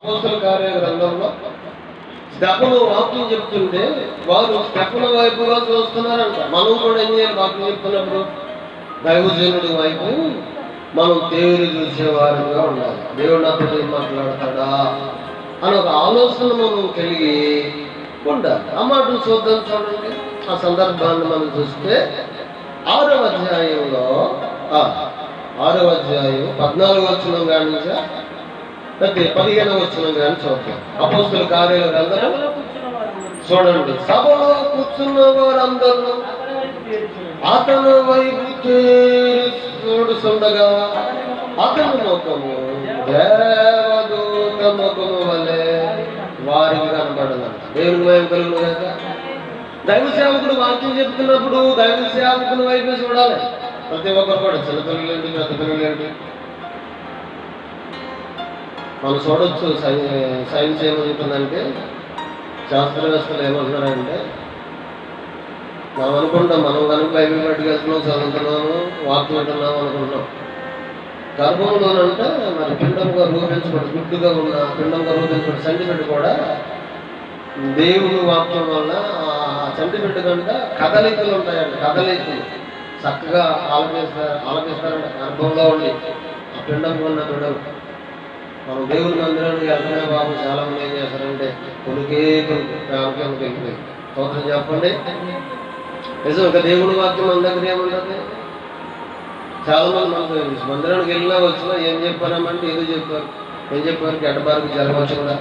అపోస్తల కార్యాల గ్రంథంలో స్టెఫను వాక్యం చెప్తుంటే వారు స్టెఫను వైపుగా చూస్తున్నారంట. మనం కూడా ఏం చేయాలి? వాక్యం చెప్తున్నప్పుడు దైవజనుడి వైపు మనం దేవుని చూసేవారుగా ఉండాలి. దేవుడు నాతో ఏం మాట్లాడతాడా అని ఒక ఆలోచన మనం కలిగి ఉండాలి. ఆ మాటలు చూద్దాం. చూడండి, ఆ సందర్భాన్ని మనం చూస్తే 6వ అధ్యాయంలో 6వ అధ్యాయం 14వ వచనం కాడి నుంచి 15వ వచనం కానీ చూద్దాం. అపోస్తల కార్యాల గ్రంథం చూడండి. సభలో కూర్చున్న వారందరూ అతను వైపు చూడుచుండగా అతని ముఖము దేవదూత ముఖము వలె వారికి కనబడదంట. దేవుని వైపు కలుగును కదా. దైవ సేవకుడు వాక్యం చెప్తున్నప్పుడు దైవ సేవకుని వైపు చూడాలి. ప్రతి ఒక్కరు కూడా చిన్న పిల్లలేంటి, పెద్ద పిల్లలేంటి మనం చూడొచ్చు. సైన్స్ ఏమవుతుందంటే, శాస్త్రవేత్తలు ఏమంటున్నారంటే, మనం అనుకుంటాం మనం కనుక బైబిల్ పట్టుకెళ్తున్నాం, చదువుతున్నాము, వాక్యం వింటున్నాం అనుకుంటున్నాం. గర్భంలోనంటే మరి పిండంగా రూపించబడి గుడ్డుగా ఉన్న పిండంగా రూపించబడి చంటిబిడ్డ కూడా దేవుని వాక్యం వల్ల ఆ చంటిబిడ్డ కనుక కదలికలు ఉంటాయండి. కదలికలు చక్కగా ఆలపిస్తారంట గర్భంలో ఉండి ఆ పిండం ఉన్న బిడ్డలు. మనం దేవుని మందిరానికి వెళ్తున్నా బాబు చాలా మంది ఏం చేస్తారంటే కొనుకే వెళ్ళిపోయి స్తోత్రం చెప్పండి. నిజం. ఇక దేవుని వాక్యం మన దగ్గర ఏముంటుంది? చాలా మంది మనకు మందిరానికి వెళ్ళినా వచ్చినా ఏం చెప్పారమ్మంటే ఏదో చెప్పారు. ఏం చెప్పారు? గడ్డబారికి జలం వచ్చిందా,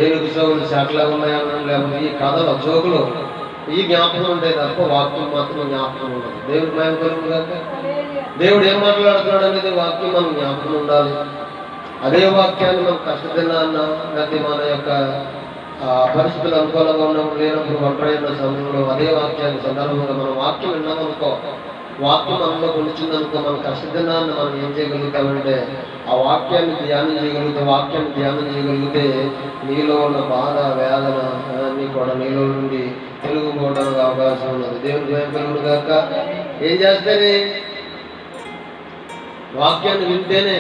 ఏనుగు సోగులు చాట్లాగా ఉన్నాయన్నా, లేకపోతే ఈ కథలు జోకులు ఈ జ్ఞాపకం ఉంటాయి తప్ప వాక్యం మాత్రం జ్ఞాపకం ఉండదు. దేవుడి మహిమ కలుగును గాక. దేవుడు ఏం మాట్లాడుతున్నాడు అనేది వాక్యం మనం జ్ఞాపకం ఉండాలి. అదే వాక్యాన్ని మనం కష్టదినాన్న లేకపోతే మన యొక్క పరిస్థితులు అనుకూలంగా ఉన్నప్పుడు లేనప్పుడు ఒంటరైన సమయంలో అదే వాక్యాన్ని సందర్భంగా మనం వాక్యం విన్నామనుకో, వాక్యం మనలో కొనిచిందనుకో, మన కష్టదినాన్ని మనం ఏం చేయగలుగుతామంటే ఆ వాక్యాన్ని ధ్యానం చేయగలిగితే, వాక్యాన్ని ధ్యానం చేయగలిగితే నీలో ఉన్న బాధ వేదన అన్నీ కూడా నీలో నుండి తెలుగుకోవడానికి అవకాశం ఉన్నది. దేవుని భయం కలుగును గాక. ఏం చేస్తేనే వాక్యాన్ని వింటేనే